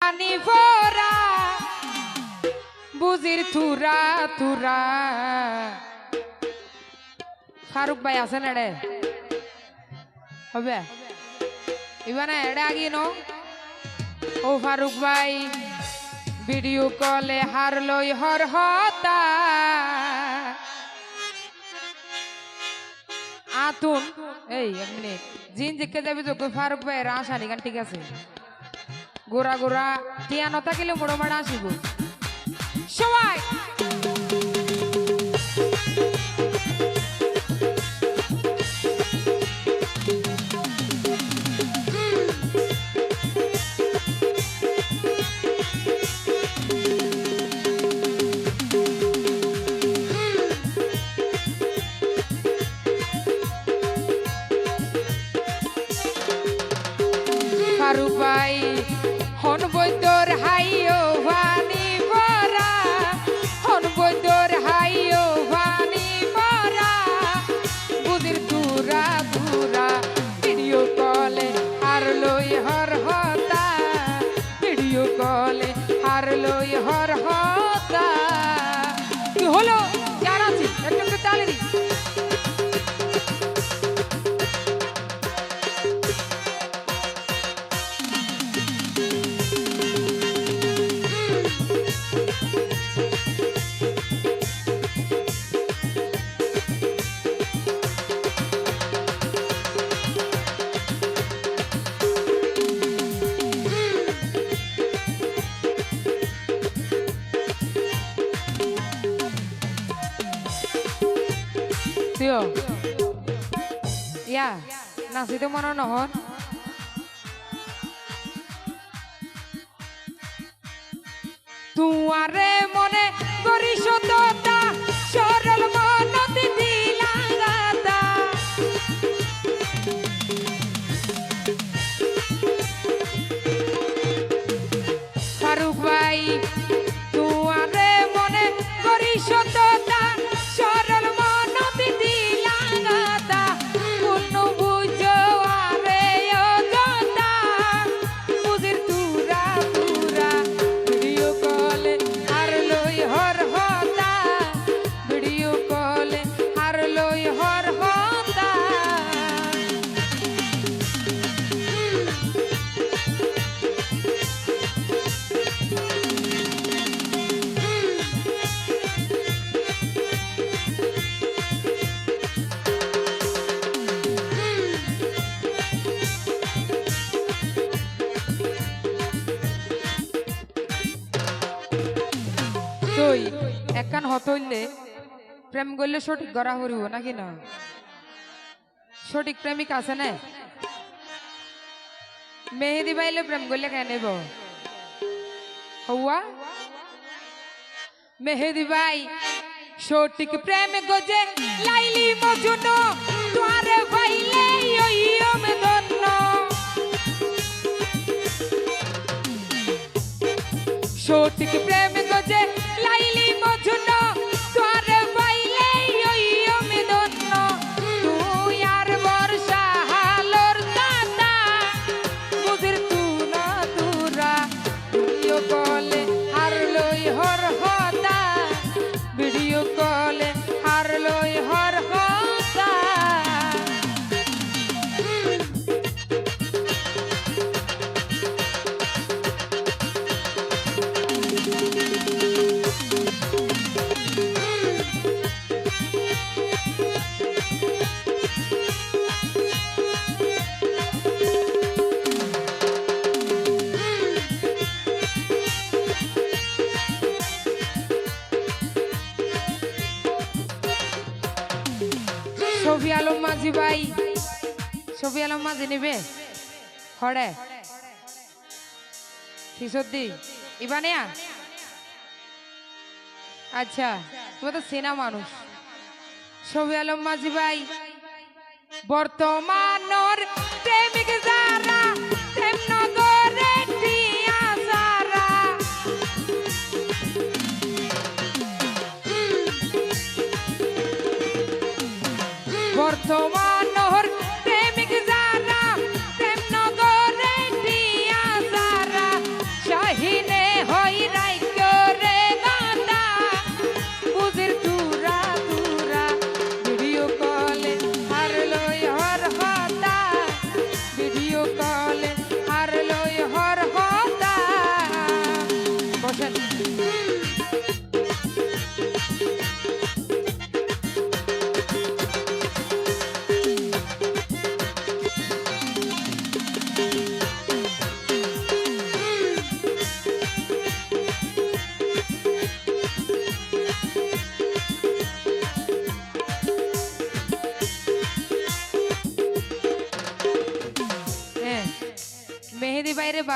পানি ভরা বুজির Thura Thura. Faruk ভাই আছেন এড়ে হবে ইবানা এড়ে আগিয়ে নো ও ফারুক ভাই ভিডিও কলে হারলই হর হতা আতুন এই এক মিনিট জিন জিকে যাবি তো ফারুক ভাই রাসানি গান ঠিক আছে গোরা গোরা টিয়া নতা কিলো মোড়ো মাড়া আসিব সবাই ফারুক ভাই হন বৈদ্যর হাইও ভানি ভরা হন বৈদ্যর হাইও ভানি ভরা বুদির দূরা দূরা ভিডিও কলে আর লই হর হতা ভিডিও কলে আর লই হর হতা কি হলো যারা আছি একটু একটু তালে দি Ya, nasi itu mana nohon? Tuare mone gori sotota, sorol mono titilangata. Faruk Bhai, tuare mone gori sotota, sorol mono titilangata. একখান হতইলে প্রেম করলে সঠিক গড়া হরিব নাকি না সঠিক প্রেমিক আছে না মেহেদি বাইলে প্রেম করলে কেন নেব হওয়া মেহেদি বাই সঠিক প্রেম গজে লাইলি মজনু তোরে বাইলে ওইম দন্ন সঠিক প্রেম গজে লাইলি মজনু তোরে বাইলে ওইম দন্ন তুই আর বর্ষা হালর দাদা বুঝির তু না তুরা ভিডিও কলে হারলই হর হতা ভিডিও কলে হারলই হর হতা শফি আলম মাঝি ভাই শফি আলম মাঝি নিবে হড়ে কিশোরদি ইবানিয়া আচ্ছা তুমি তো সেনা মানুষ শফি আলম মাঝি ভাই বর্তমানর প্রেমিক যারা প্রেম নগরে টিয়া যারা বর্তমানর প্রেমিক যারা প্রেম নগরে টিয়া যারা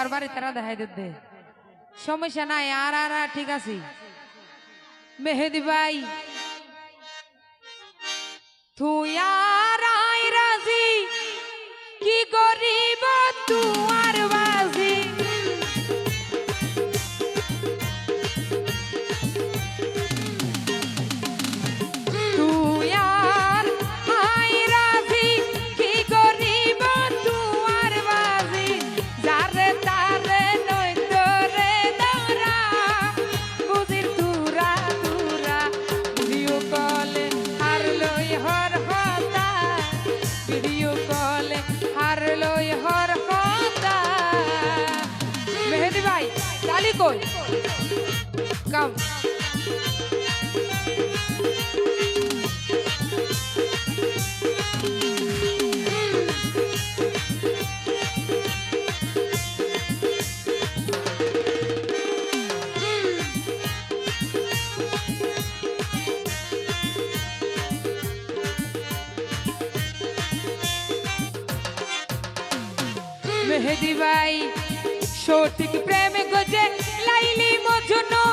আর বাড়ি তারা দেখাই দিতে সমস্যা নাই আর আর আর ঠিক আছে মেহেদি ভাই তুই আর আই রাজি কি গরিব তুয়ার বাজি তুই আর আই রাজি কি গরিব তুয়ার বাজি যারে তারে নই তোরে দরা বুঝির তুরা তুরা ভিডিও কলে আর লই হর হতা ভিডিও কলে আর লই হর হতা মেহেদি ভাই তালি কই কাম মেহেদি ভাই সঠিক প্রেমে গজে লাইলি মজনু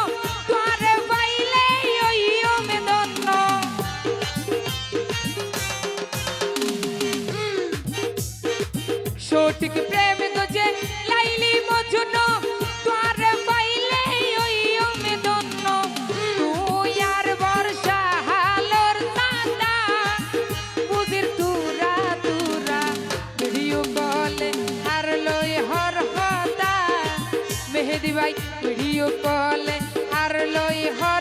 তোরে পাইলে ওইও মেদন্ন সঠিক প্রেমে গজে লাইলি মজনু তোরে পাইলে ওইও মেদন্ন তুই আর বর্ষা হালর দাদা বুঝির তুরা তুরা ভিডিও কলে আর লই হর হতা মেহেদি ভাই ভিডিও কলে আর লই হর